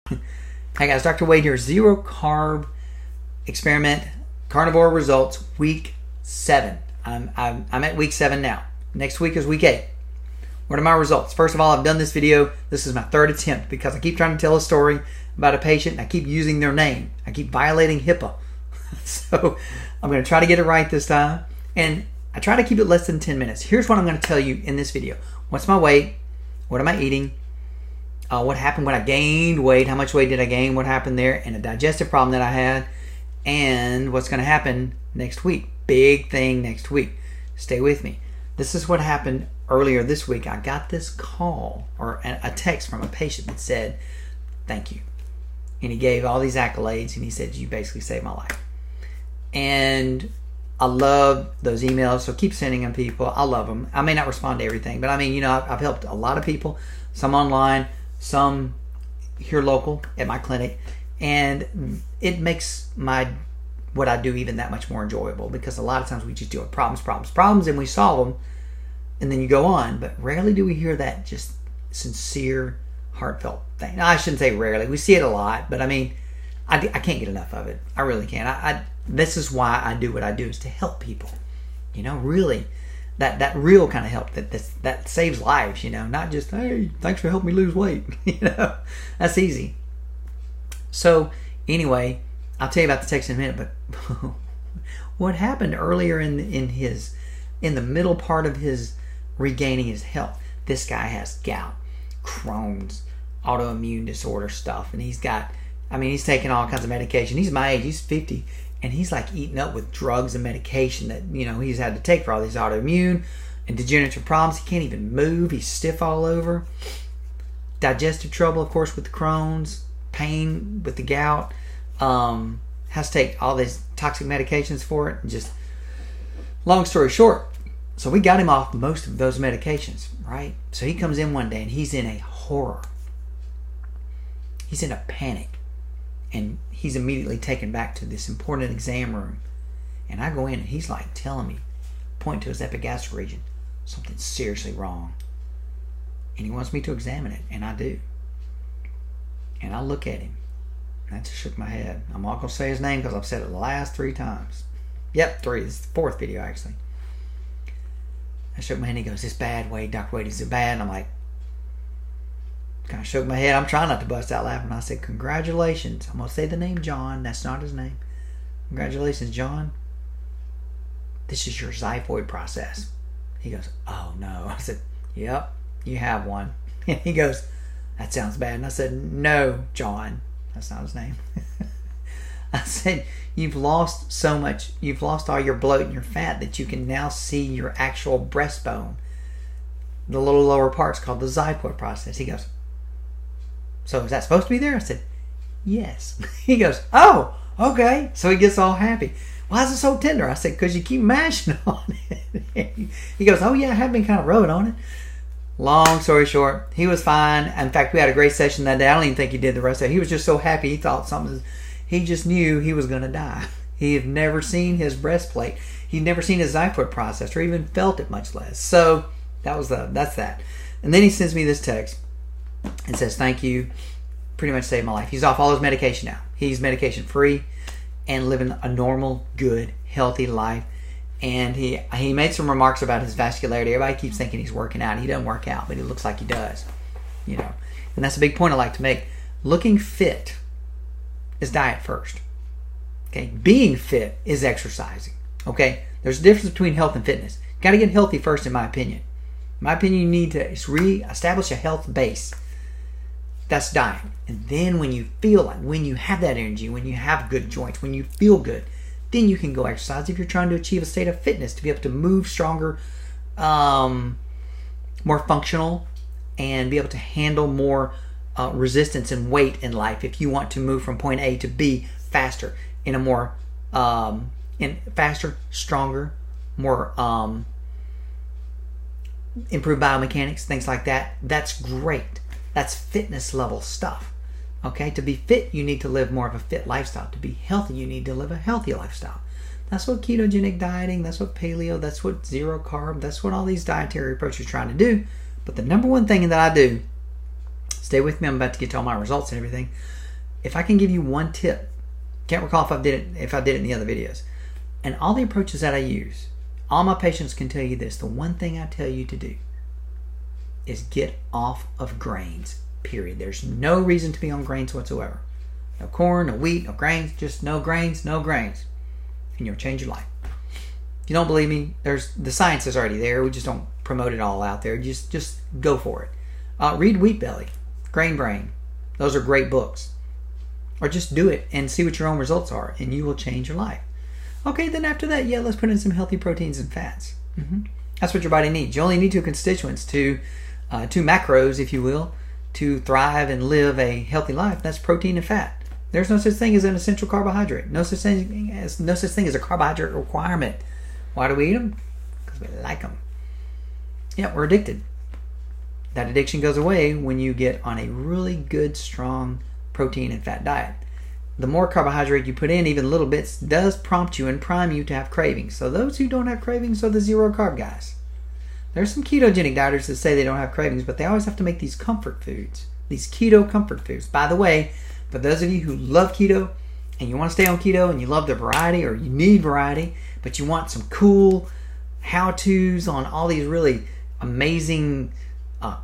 Hey guys, Dr. Wade here. Zero carb experiment, carnivore results, week 7. I'm at week 7 now. Next week is week 8. What are my results? First of all, I've done this video. This is my 3rd attempt because I keep trying to tell a story about a patient and I keep using their name. I keep violating HIPAA. So I'm going to try to get it right this time. And I try to keep it less than 10 minutes. Here's what I'm going to tell you in this video. What's my weight? What am I eating? What happened when I gained weight? How much weight did I gain? What happened there? And a digestive problem that I had. And what's going to happen next week. Big thing next week. Stay with me. This is what happened earlier this week. I got this call or a text from a patient that said, thank you. And he gave all these accolades and he said, you basically saved my life. And I love those emails, so keep sending them, people. I love them. I may not respond to everything, but I mean, you know, I've helped a lot of people, some online, some here local at my clinic, and it makes what I do even that much more enjoyable because a lot of times we just deal with problems, and we solve them, and then you go on. But rarely do we hear that just sincere, heartfelt thing. Now, I shouldn't say rarely. We see it a lot, but I mean, I can't get enough of it. I really can't. This is why I do what I do, is to help people. You know, really, that real kind of help that saves lives. You know, not just, hey, thanks for helping me lose weight. You know, that's easy. So anyway, I'll tell you about the text in a minute. But what happened earlier in the middle part of his regaining his health? This guy has gout, Crohn's, autoimmune disorder stuff, and he's taking all kinds of medication. He's my age. He's 50. And he's like eating up with drugs and medication that, you know, he's had to take for all these autoimmune and degenerative problems. He can't even move. He's stiff all over. Digestive trouble, of course, with the Crohn's. Pain with the gout. Has to take all these toxic medications for it. And just, long story short, so we got him off most of those medications, right? So he comes in one day and he's in a horror. He's in a panic. And he's immediately taken back to this important exam room. And I go in and he's like telling me, point to his epigastric region, something's seriously wrong. And he wants me to examine it, and I do. And I look at him, and I just shook my head. I'm not going to say his name because I've said it the last 3 times. Yep, 3. This is the 4th video, actually. I shook my head and he goes, "This bad, Wade, Dr. Wade, is it bad?" And I'm like, kind of shook my head. I'm trying not to bust out laughing. I said, "Congratulations." I'm going to say the name John. That's not his name. "Congratulations, John. This is your xiphoid process." He goes, "Oh, no." I said, "Yep, you have one." And he goes, "That sounds bad." And I said, "No, John." That's not his name. I said, "You've lost so much. You've lost all your bloat and your fat that you can now see your actual breastbone. The little lower part's called the xiphoid process." He goes, "So is that supposed to be there?" I said, "Yes." He goes, "Oh, okay." So he gets all happy. "Why is it so tender?" I said, "Because you keep mashing on it." He goes, "Oh yeah, I have been kind of rubbing on it." Long story short, he was fine. In fact, we had a great session that day. I don't even think he did the rest of it. He was just so happy. He thought he just knew he was going to die. He had never seen his breastplate. He'd never seen his xiphoid process or even felt it, much less. So that's that. And then he sends me this text and says, "Thank you. Pretty much saved my life." He's off all his medication now. He's medication free and living a normal, good, healthy life. And he made some remarks about his vascularity. Everybody keeps thinking he's working out. He doesn't work out, but he looks like he does. You know, and that's a big point I like to make. Looking fit is diet first. Okay, being fit is exercising. Okay, there's a difference between health and fitness. Got to get healthy first, in my opinion. In my opinion, you need to re-establish a health base. That's diet. And then when you feel like, when you have that energy, when you have good joints, when you feel good, then you can go exercise if you're trying to achieve a state of fitness, to be able to move stronger, more functional, and be able to handle more resistance and weight in life. If you want to move from point A to B faster, in a more, faster, stronger, more improved biomechanics, things like that, that's great. That's fitness level stuff. Okay, to be fit, you need to live more of a fit lifestyle. To be healthy, you need to live a healthy lifestyle. That's what ketogenic dieting, that's what paleo, that's what zero carb, that's what all these dietary approaches are trying to do. But the number one thing that I do, stay with me, I'm about to get to all my results and everything. if I can give you one tip, can't recall if I did it in the other videos, and all the approaches that I use, all my patients can tell you this. The one thing I tell you to do is get off of grains, period. There's no reason to be on grains whatsoever. No corn, no wheat, no grains, just no grains, no grains. And you'll change your life. If you don't believe me, the science is already there. We just don't promote it all out there. Just go for it. Read Wheat Belly, Grain Brain. Those are great books. Or just do it and see what your own results are, and you will change your life. Okay, then after that, let's put in some healthy proteins and fats. That's what your body needs. You only need two constituents, two macros, if you will, to thrive and live a healthy life. That's protein and fat. There's no such thing as an essential carbohydrate. No such thing as a carbohydrate requirement. Why do we eat them? Because we like them. Yeah, we're addicted. That addiction goes away when you get on a really good, strong protein and fat diet. The more carbohydrate you put in, even little bits, does prompt you and prime you to have cravings. So those who don't have cravings are the zero carb guys. There's some ketogenic dieters that say they don't have cravings, but they always have to make these comfort foods, these keto comfort foods. By the way, for those of you who love keto and you want to stay on keto and you love the variety, or you need variety, but you want some cool how-tos on all these really amazing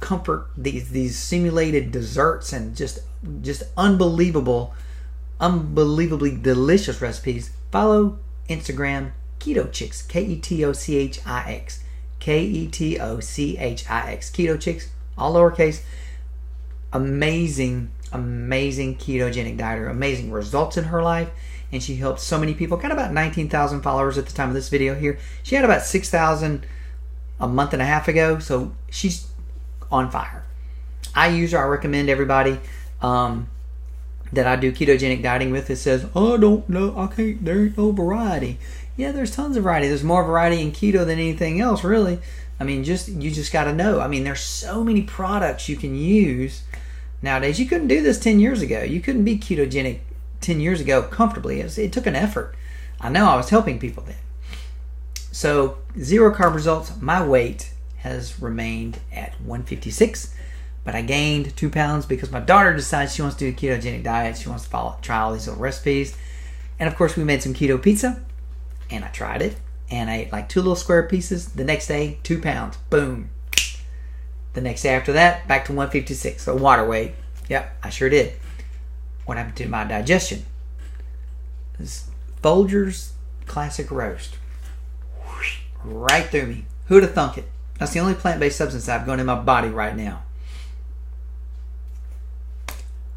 comfort, these simulated desserts and just unbelievably delicious recipes, follow Instagram Keto Chicks, Ketochix, Ketochix, Keto Chicks, all lowercase. Amazing ketogenic dieter, amazing results in her life, and she helped so many people. Got about 19,000 followers at the time of this video here. She had about 6,000 a month and a half ago, so she's on fire. I use her. I recommend everybody that I do ketogenic dieting with that says, "Oh, I don't know, I can't, there ain't no variety." Yeah, there's tons of variety. There's more variety in keto than anything else, really. I mean, you just got to know. I mean, there's so many products you can use nowadays. You couldn't do this 10 years ago. You couldn't be ketogenic 10 years ago comfortably. It took an effort. I know, I was helping people then. So, zero carb results. My weight has remained at 156. But I gained 2 pounds because my daughter decides she wants to do a ketogenic diet. She wants to try all these little recipes. And of course, we made some keto pizza. And I tried it. And I ate like 2 little square pieces. The next day, 2 pounds. Boom. The next day after that, back to 156. So water weight. Yep, I sure did. What happened to my digestion? This Folgers Classic Roast. Right through me. Who'd have thunk it? That's the only plant-based substance I've gone in my body right now.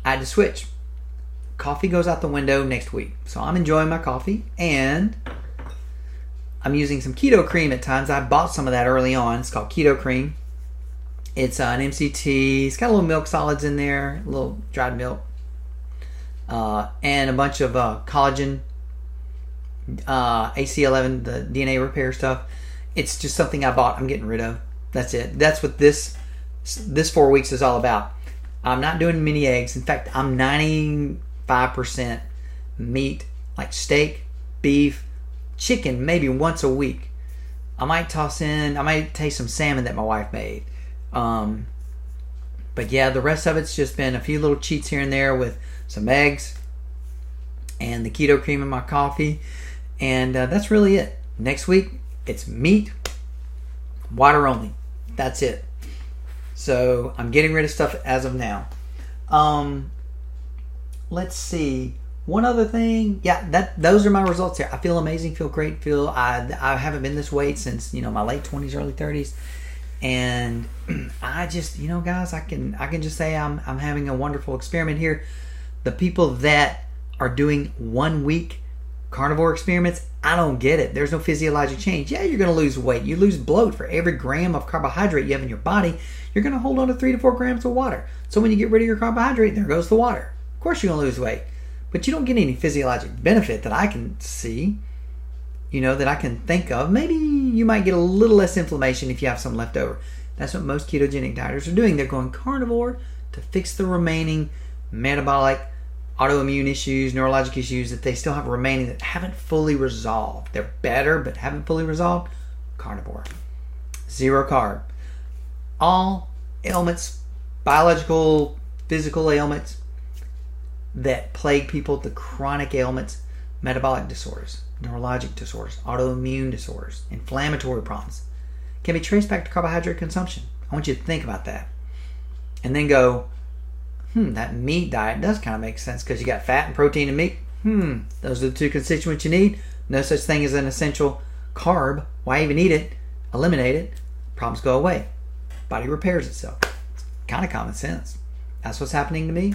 I had to switch. Coffee goes out the window next week. So I'm enjoying my coffee, and I'm using some keto cream at times. I bought some of that early on. It's called Keto Cream. It's an MCT. It's got a little milk solids in there, a little dried milk, and a bunch of collagen, AC11, the DNA repair stuff. It's just something I bought. I'm getting rid of. That's it. That's what this 4 weeks is all about. I'm not doing many eggs. In fact, I'm 95% meat, like steak, beef, chicken, maybe once a week. I might taste some salmon that my wife made. But yeah, the rest of it's just been a few little cheats here and there with some eggs and the keto cream in my coffee. And that's really it. Next week, it's meat, water only. That's it. So I'm getting rid of stuff as of now. Let's see. One other thing. Yeah, those are my results here. I feel amazing, feel great, I haven't been this weight since, my late 20s, early 30s. And I just, guys, I can just say I'm having a wonderful experiment here. The people that are doing 1 week carnivore experiments, I don't get it. There's no physiologic change. Yeah, you're going to lose weight. You lose bloat. For every gram of carbohydrate you have in your body, you're going to hold on to 3 to 4 grams of water. So when you get rid of your carbohydrate, there goes the water. Of course you're going to lose weight. But you don't get any physiologic benefit that I can see, that I can think of. Maybe you might get a little less inflammation if you have some left over. That's what most ketogenic dieters are doing. They're going carnivore to fix the remaining metabolic, autoimmune issues, neurologic issues that they still have remaining that haven't fully resolved. They're better, but haven't fully resolved. Carnivore. Zero carb. All ailments, biological, physical ailments, that plague people, the chronic ailments, metabolic disorders, neurologic disorders, autoimmune disorders, inflammatory problems, can be traced back to carbohydrate consumption. I want you to think about that. And then go, that meat diet does kind of make sense because you got fat and protein and meat. Those are the two constituents you need. No such thing as an essential carb. Why even eat it? Eliminate it. Problems go away. Body repairs itself. It's kind of common sense. That's what's happening to me.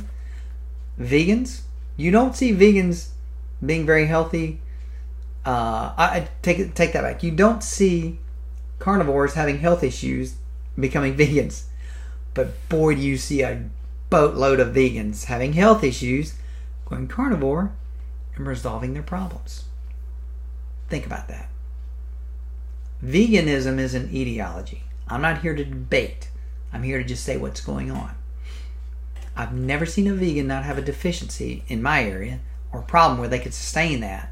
Vegans, you don't see vegans being very healthy. I take that back. You don't see carnivores having health issues becoming vegans. But boy, do you see a boatload of vegans having health issues going carnivore and resolving their problems. Think about that. Veganism is an ideology. I'm not here to debate. I'm here to just say what's going on. I've never seen a vegan not have a deficiency in my area or a problem where they could sustain that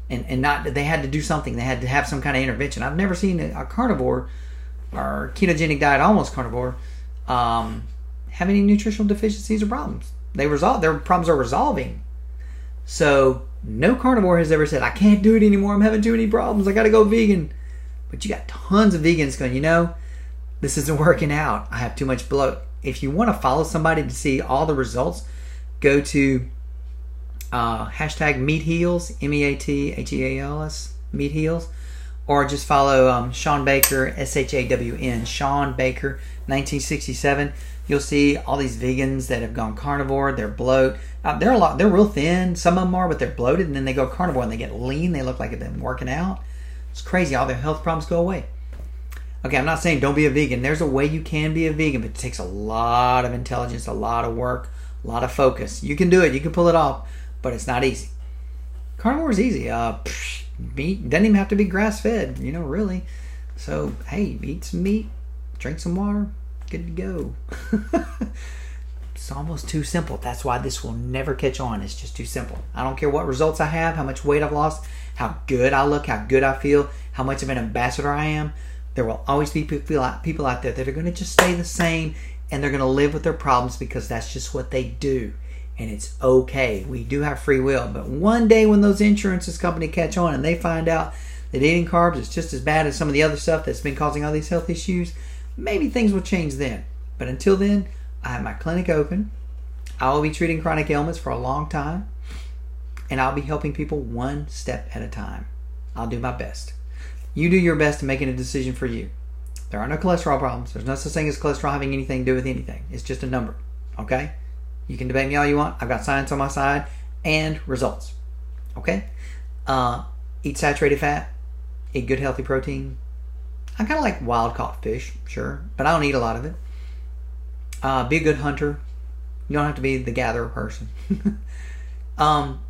and not they had to do something. They had to have some kind of intervention. I've never seen a carnivore or ketogenic diet, almost carnivore, have any nutritional deficiencies or problems. Their problems are resolving. So no carnivore has ever said, I can't do it anymore. I'm having too many problems. I got to go vegan. But you got tons of vegans going, this isn't working out. I have too much bloat. If you want to follow somebody to see all the results, go to hashtag MeatHeals, MEATHEALS, MeatHeals, or just follow Shawn Baker, SHAWN, Shawn Baker, 1967. You'll see all these vegans that have gone carnivore. They're bloat. They're real thin. Some of them are, but they're bloated. And then they go carnivore and they get lean. They look like they've been working out. It's crazy. All their health problems go away. Okay, I'm not saying don't be a vegan. There's a way you can be a vegan, but it takes a lot of intelligence, a lot of work, a lot of focus. You can do it. You can pull it off, but it's not easy. Carnivore is easy. Meat doesn't even have to be grass-fed, really. So, hey, eat some meat, drink some water, good to go. It's almost too simple. That's why this will never catch on. It's just too simple. I don't care what results I have, how much weight I've lost, how good I look, how good I feel, how much of an ambassador I am. There will always be people out there that are going to just stay the same, and they're going to live with their problems because that's just what they do. And it's okay. We do have free will. But one day when those insurances company catch on and they find out that eating carbs is just as bad as some of the other stuff that's been causing all these health issues, maybe things will change then. But until then, I have my clinic open. I will be treating chronic ailments for a long time. And I'll be helping people one step at a time. I'll do my best. You do your best in making a decision for you. There are no cholesterol problems. There's no such thing as cholesterol having anything to do with anything. It's just a number. Okay? You can debate me all you want. I've got science on my side and results. Okay? Eat saturated fat. Eat good healthy protein. I kind of like wild caught fish, sure, but I don't eat a lot of it. Be a good hunter. You don't have to be the gatherer person.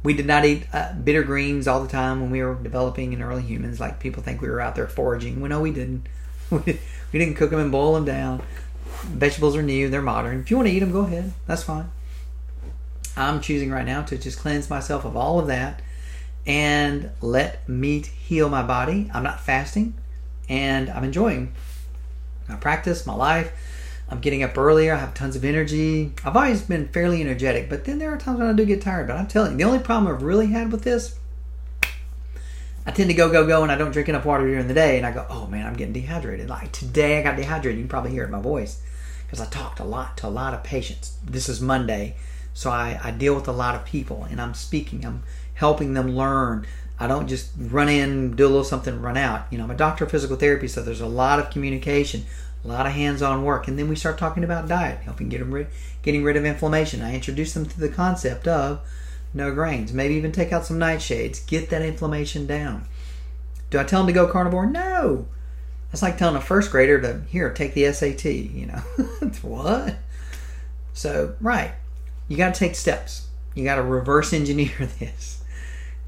We did not eat bitter greens all the time when we were developing in early humans. Like people think we were out there foraging. Well, no, we didn't. We didn't cook them and boil them down. Vegetables are new. They're modern. If you want to eat them, go ahead. That's fine. I'm choosing right now to just cleanse myself of all of that and let meat heal my body. I'm not fasting, and I'm enjoying my practice, my life. I'm getting up earlier. I have tons of energy. I've always been fairly energetic, but then there are times when I do get tired. But I'm telling you, the only problem I've really had with this, I tend to go, and I don't drink enough water during the day, and I go, oh man, I'm getting dehydrated. Like today I got dehydrated. You can probably hear it in my voice because I talked a lot to a lot of patients. This is Monday, so I deal with a lot of people, and I'm speaking. I'm helping them learn. I don't just run in, do a little something, run out. I'm a doctor of physical therapy, so there's a lot of communication, a lot of hands-on work, and then we start talking about diet, helping getting rid of inflammation. I introduce them to the concept of no grains, maybe even take out some nightshades, get that inflammation down. Do I tell them to go carnivore? No. That's like telling a first grader to, here, take the SAT, What? So, right. You got to take steps. You got to reverse engineer this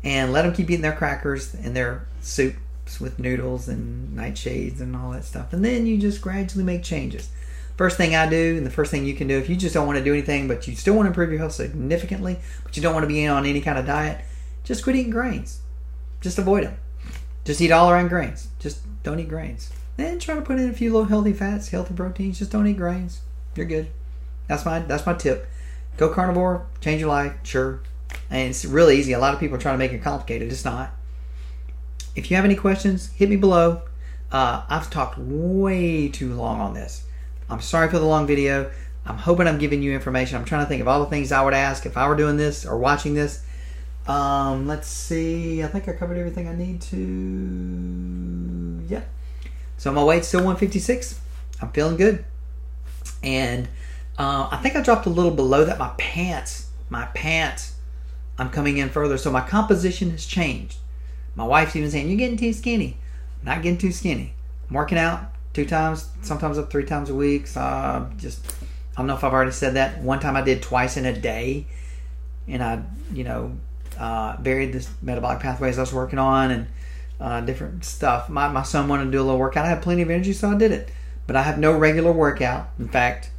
and let them keep eating their crackers and their soups with noodles and nightshades and all that stuff. And then you just gradually make changes. First thing I do, and the first thing you can do, if you just don't want to do anything, but you still want to improve your health significantly, but you don't want to be in on any kind of diet, just quit eating grains. Just avoid them. Just eat all around grains. Just don't eat grains. Then try to put in a few little healthy fats, healthy proteins. Just don't eat grains. You're good. That's my tip. Go carnivore, change your life, sure. And it's really easy. A lot of people are trying to make it complicated. It's not. If you have any questions, hit me below. I've talked way too long on this. I'm sorry for the long video. I'm hoping I'm giving you information. I'm trying to think of all the things I would ask if I were doing this or watching this. Let's see. I think I covered everything I need to. Yeah. So my weight's still 156. I'm feeling good. And I think I dropped a little below that. My pants, I'm coming in further. So my composition has changed. My wife's even saying, you're getting too skinny. I'm not getting too skinny. I'm working out 2 times, sometimes up 3 times a week. So I don't know if I've already said that. One time I did twice in a day. And I, varied the metabolic pathways I was working on and different stuff. My son wanted to do a little workout. I had plenty of energy, so I did it. But I have no regular workout. In fact,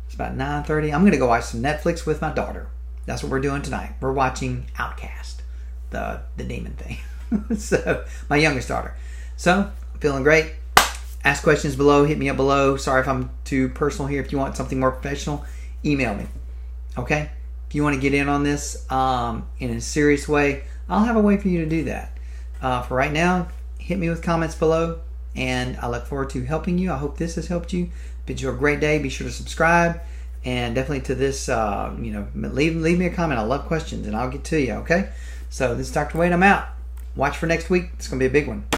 it's about 9:30. I'm going to go watch some Netflix with my daughter. That's what we're doing tonight. We're watching Outcast, the demon thing. So, my youngest daughter. So, I'm feeling great. Ask questions below. Hit me up below. Sorry if I'm too personal here. If you want something more professional, email me. Okay? If you want to get in on this in a serious way, I'll have a way for you to do that. For right now, hit me with comments below, and I look forward to helping you. I hope this has helped you. Bid you a great day. Be sure to subscribe, and definitely to this, leave me a comment. I love questions, and I'll get to you. Okay? So this is Dr. Wade. I'm out. Watch for next week. It's going to be a big one.